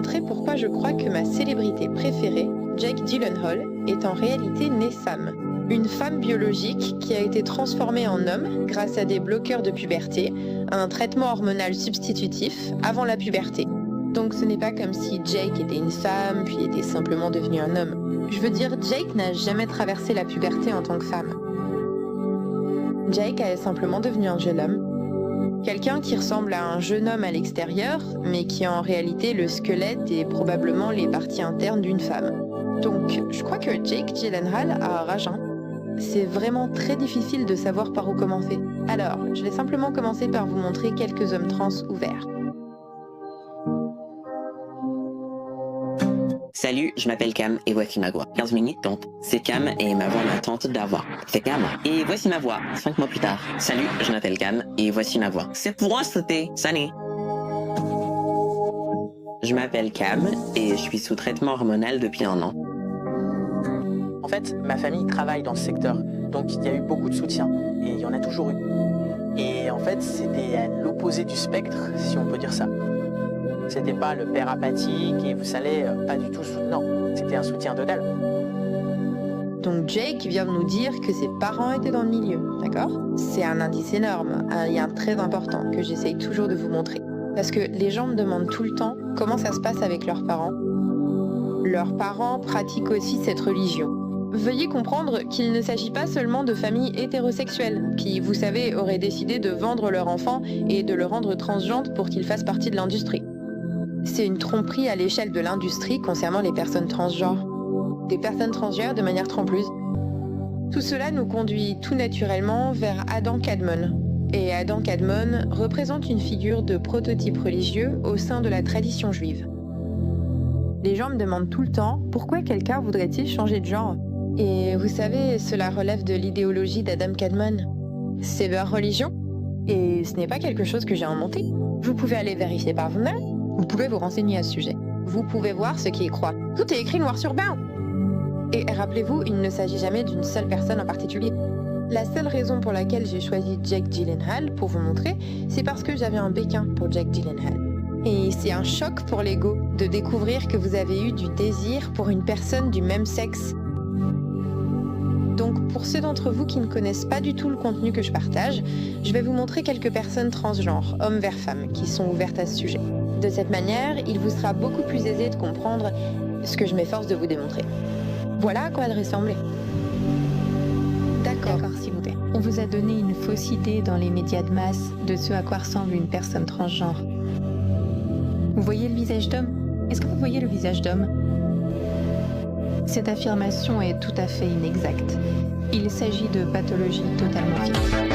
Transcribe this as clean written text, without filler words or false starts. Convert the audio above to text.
montrer pourquoi je crois que ma célébrité préférée, Jake Gyllenhaal, est en réalité née femme. Une femme biologique qui a été transformée en homme grâce à des bloqueurs de puberté, un traitement hormonal substitutif avant la puberté. Donc ce n'est pas comme si Jake était une femme puis était simplement devenu un homme. Je veux dire, Jake n'a jamais traversé la puberté en tant que femme. Jake est simplement devenu un jeune homme. Quelqu'un qui ressemble à un jeune homme à l'extérieur, mais qui est en réalité le squelette et probablement les parties internes d'une femme. Donc je crois que Jake Gyllenhaal a rage. C'est vraiment très difficile de savoir par où commencer. Alors, je vais simplement commencer par vous montrer quelques hommes trans ouverts. Salut, je m'appelle Cam et voici ma voix. 15 minutes donc. C'est Cam et ma voix m'attente d'avoir. C'est Cam et voici ma voix. 5 mois plus tard. Salut, je m'appelle Cam et voici ma voix. C'est pour moi c'était Sunny. Je m'appelle Cam et je suis sous traitement hormonal depuis 1 an. En fait, ma famille travaille dans ce secteur, donc il y a eu beaucoup de soutien, et il y en a toujours eu. Et en fait, c'était à l'opposé du spectre, si on peut dire ça. C'était pas le père apathique et vous savez, pas du tout soutenant. C'était un soutien total. Donc Jake vient de nous dire que ses parents étaient dans le milieu, d'accord? C'est un indice énorme, un lien très important que j'essaye toujours de vous montrer. Parce que les gens me demandent tout le temps comment ça se passe avec leurs parents. Leurs parents pratiquent aussi cette religion. Veuillez comprendre qu'il ne s'agit pas seulement de familles hétérosexuelles qui, vous savez, auraient décidé de vendre leur enfant et de le rendre transgenre pour qu'il fasse partie de l'industrie. C'est une tromperie à l'échelle de l'industrie concernant les personnes transgenres. Des personnes transgenres de manière trompeuse. Tout cela nous conduit tout naturellement vers Adam Kadmon. Et Adam Kadmon représente une figure de prototype religieux au sein de la tradition juive. Les gens me demandent tout le temps pourquoi quelqu'un voudrait-il changer de genre. Et vous savez, cela relève de l'idéologie d'Adam Kadmon. C'est leur religion. Et ce n'est pas quelque chose que j'ai inventé. Vous pouvez aller vérifier par vous-même. Vous pouvez vous renseigner à ce sujet. Vous pouvez voir ce qui y croit. Tout est écrit noir sur blanc. Et rappelez-vous, il ne s'agit jamais d'une seule personne en particulier. La seule raison pour laquelle j'ai choisi Jake Gyllenhaal pour vous montrer, c'est parce que j'avais un béquin pour Jake Gyllenhaal. Et c'est un choc pour l'ego de découvrir que vous avez eu du désir pour une personne du même sexe. Donc pour ceux d'entre vous qui ne connaissent pas du tout le contenu que je partage, je vais vous montrer quelques personnes transgenres, hommes vers femmes, qui sont ouvertes à ce sujet. De cette manière, il vous sera beaucoup plus aisé de comprendre ce que je m'efforce de vous démontrer. Voilà à quoi elle ressemblait. D'accord, s'il vous plaît. On vous a donné une fausse idée dans les médias de masse de ce à quoi ressemble une personne transgenre. Vous voyez le visage d'homme? Est-ce que vous voyez le visage d'homme? Cette affirmation est tout à fait inexacte. Il s'agit de pathologies totalement fictives.